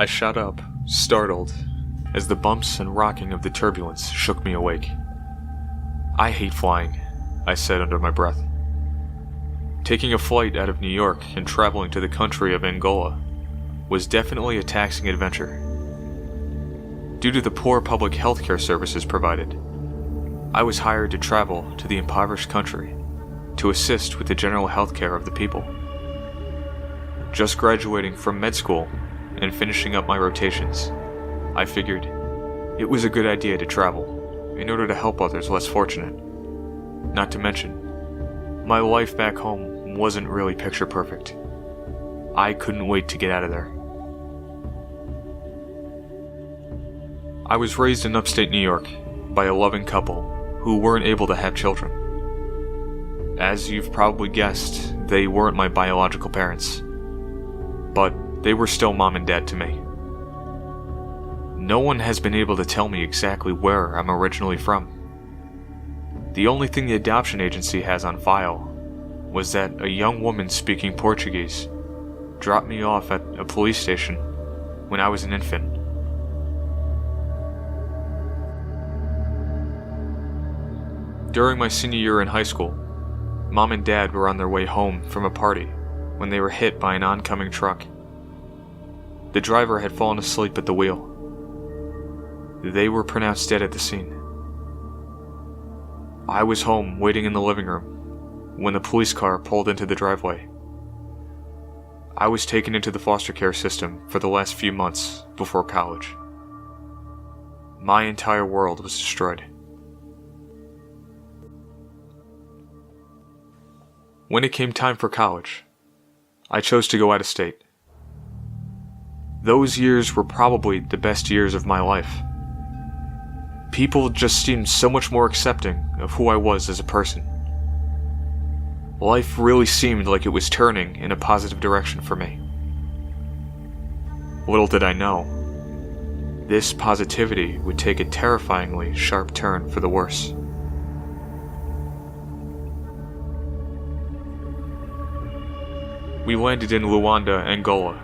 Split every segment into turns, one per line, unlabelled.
I shot up, startled, as the bumps and rocking of the turbulence shook me awake. "I hate flying," I said under my breath. Taking a flight out of New York and traveling to the country of Angola was definitely a taxing adventure. Due to the poor public healthcare services provided, I was hired to travel to the impoverished country to assist with the general healthcare of the people. Just graduating from med school and finishing up my rotations, I figured it was a good idea to travel in order to help others less fortunate. Not to mention, my life back home wasn't really picture perfect. I couldn't wait to get out of there. I was raised in upstate New York by a loving couple who weren't able to have children. As you've probably guessed, they weren't my biological parents, but they were still mom and dad to me. No one has been able to tell me exactly where I'm originally from. The only thing the adoption agency has on file was that a young woman speaking Portuguese dropped me off at a police station when I was an infant. During my senior year in high school, Mom and Dad were on their way home from a party when they were hit by an oncoming truck. The driver had fallen asleep at the wheel. They were pronounced dead at the scene. I was home waiting in the living room when the police car pulled into the driveway. I was taken into the foster care system for the last few months before college. My entire world was destroyed. When it came time for college, I chose to go out of state. Those years were probably the best years of my life. People just seemed so much more accepting of who I was as a person. Life really seemed like it was turning in a positive direction for me. Little did I know, this positivity would take a terrifyingly sharp turn for the worse. We landed in Luanda, Angola,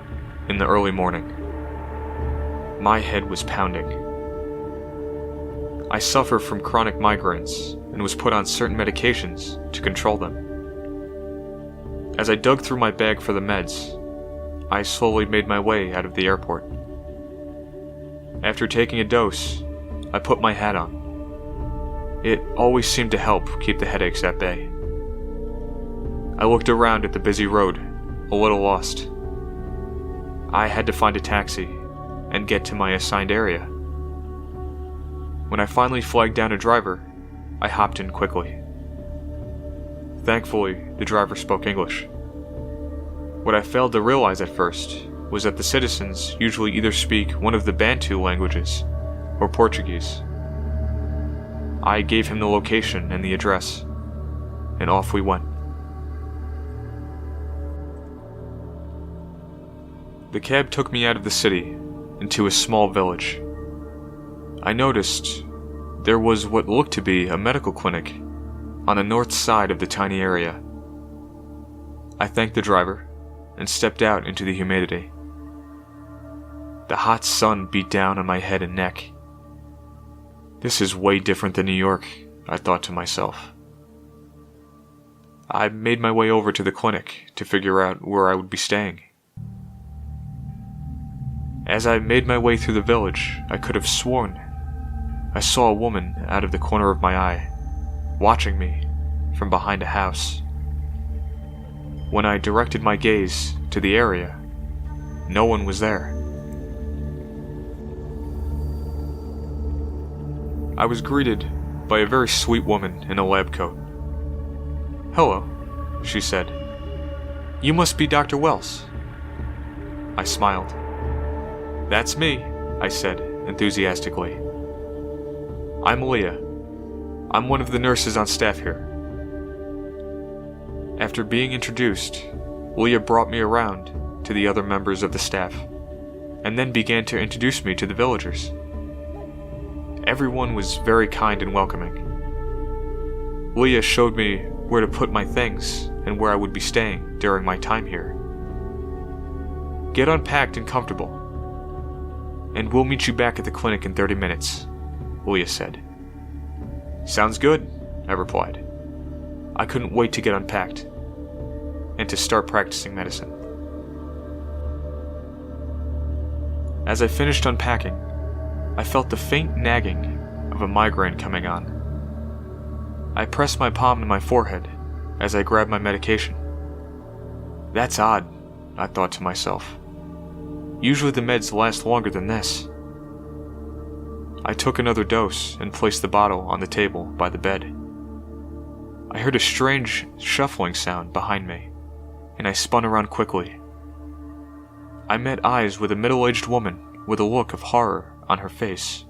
in the early morning. My head was pounding. I suffer from chronic migraines and was put on certain medications to control them. As I dug through my bag for the meds, I slowly made my way out of the airport. After taking a dose, I put my hat on. It always seemed to help keep the headaches at bay. I looked around at the busy road, a little lost. I had to find a taxi and get to my assigned area. When I finally flagged down a driver, I hopped in quickly. Thankfully, the driver spoke English. What I failed to realize at first was that the citizens usually either speak one of the Bantu languages or Portuguese. I gave him the location and the address, and off we went. The cab took me out of the city into a small village. I noticed there was what looked to be a medical clinic on the north side of the tiny area. I thanked the driver and stepped out into the humidity. The hot sun beat down on my head and neck. This is way different than New York, I thought to myself. I made my way over to the clinic to figure out where I would be staying. As I made my way through the village, I could have sworn I saw a woman out of the corner of my eye, watching me from behind a house. When I directed my gaze to the area, no one was there. I was greeted by a very sweet woman in a lab coat. "Hello," she said. "You must be Dr. Wells." I smiled. "That's me," I said enthusiastically. "I'm Leah. I'm one of the nurses on staff here." After being introduced, Leah brought me around to the other members of the staff, and then began to introduce me to the villagers. Everyone was very kind and welcoming. Leah showed me where to put my things and where I would be staying during my time here. "Get unpacked and comfortable. and we'll meet you back at the clinic in 30 minutes, Leah said. Sounds good, I replied. I couldn't wait to get unpacked and to start practicing medicine. As I finished unpacking, I felt the faint nagging of a migraine coming on. I pressed my palm to my forehead as I grabbed my medication. That's odd, I thought to myself. Usually the meds last longer than this. I took another dose and placed the bottle on the table by the bed. I heard a strange shuffling sound behind me, and I spun around quickly. I met eyes with a middle-aged woman with a look of horror on her face.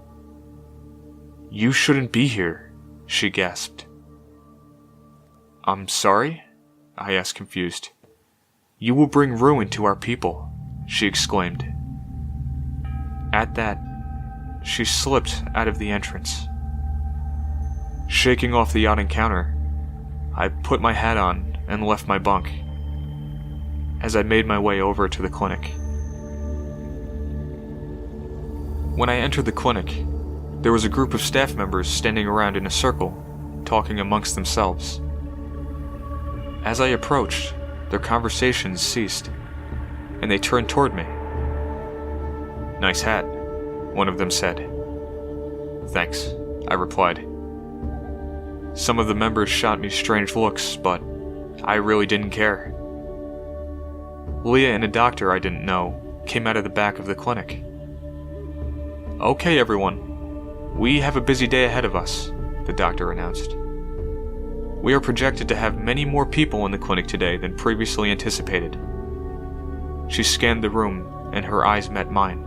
You shouldn't be here, she gasped. I'm sorry? I asked, confused. You will bring ruin to our people, she exclaimed. At that, she slipped out of the entrance. Shaking off the odd encounter, I put my hat on and left my bunk as I made my way over to the clinic. When I entered the clinic, there was a group of staff members standing around in a circle, talking amongst themselves. As I approached, their conversations ceased, and they turned toward me. Nice hat, one of them said. Thanks, I replied. Some of the members shot me strange looks, but I really didn't care. Leah and a doctor I didn't know came out of the back of the clinic. Okay, everyone, we have a busy day ahead of us, the doctor announced. We are projected to have many more people in the clinic today than previously anticipated. She scanned the room, and her eyes met mine.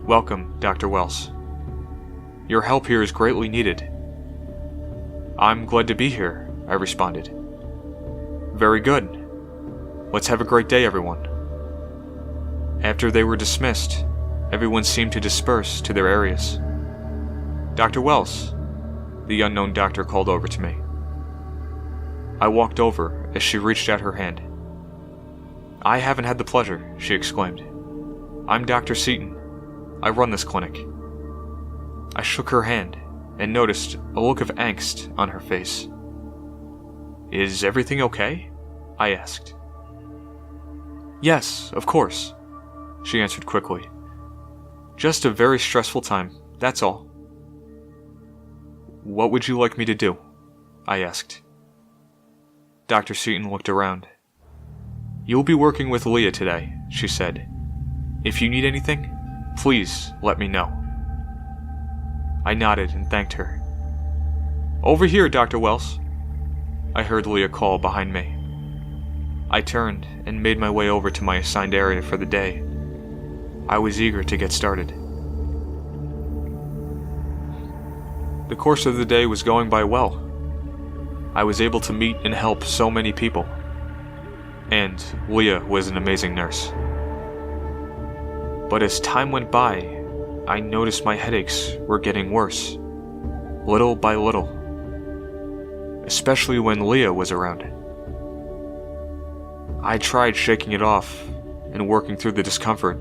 Welcome, Dr. Wells. Your help here is greatly needed. I'm glad to be here, I responded. Very good. Let's have a great day, everyone. After they were dismissed, everyone seemed to disperse to their areas. Dr. Wells, the unknown doctor called over to me. I walked over as she reached out her hand. I haven't had the pleasure, she exclaimed. I'm Dr. Seaton. I run this clinic. I shook her hand and noticed a look of angst on her face. Is everything okay? I asked. Yes, of course, she answered quickly. Just a very stressful time, that's all. What would you like me to do? I asked. Dr. Seaton looked around. You'll be working with Leah today, she said. If you need anything, please let me know. I nodded and thanked her. Over here, Dr. Wells, I heard Leah call behind me. I turned and made my way over to my assigned area for the day. I was eager to get started. The course of the day was going by well. I was able to meet and help so many people. And Leah was an amazing nurse. But as time went by, I noticed my headaches were getting worse, little by little, especially when Leah was around. I tried shaking it off and working through the discomfort,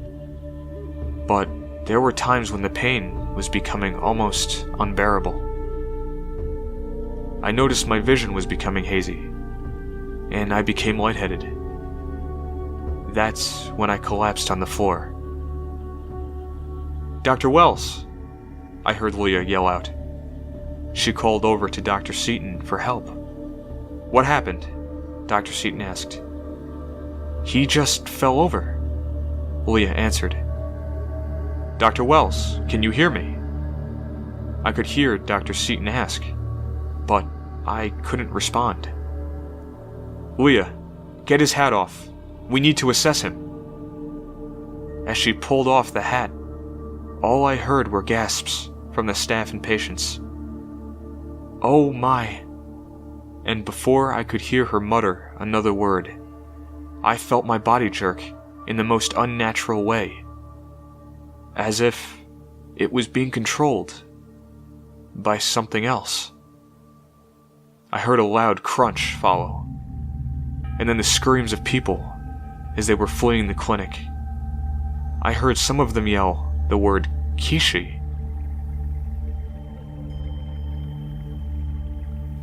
but there were times when the pain was becoming almost unbearable. I noticed my vision was becoming hazy, and I became lightheaded. That's when I collapsed on the floor. Dr. Wells, I heard Leah yell out. She called over to Dr. Seaton for help. What happened? Dr. Seaton asked. He just fell over, Leah answered. Dr. Wells, can you hear me? I could hear Dr. Seaton ask, but I couldn't respond. Leah, get his hat off. We need to assess him. As she pulled off the hat, all I heard were gasps from the staff and patients. Oh my. And before I could hear her mutter another word, I felt my body jerk in the most unnatural way, as if it was being controlled by something else. I heard a loud crunch follow, and then the screams of people as they were fleeing the clinic. I heard some of them yell, the word Kishi.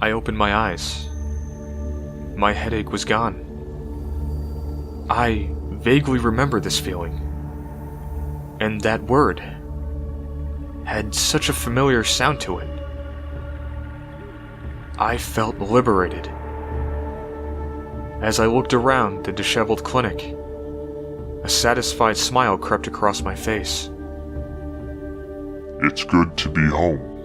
I opened my eyes. My headache was gone. I vaguely remember this feeling. And that word had such a familiar sound to it. I felt liberated. As I looked around the disheveled clinic, a satisfied smile crept across my face.
It's good to be home.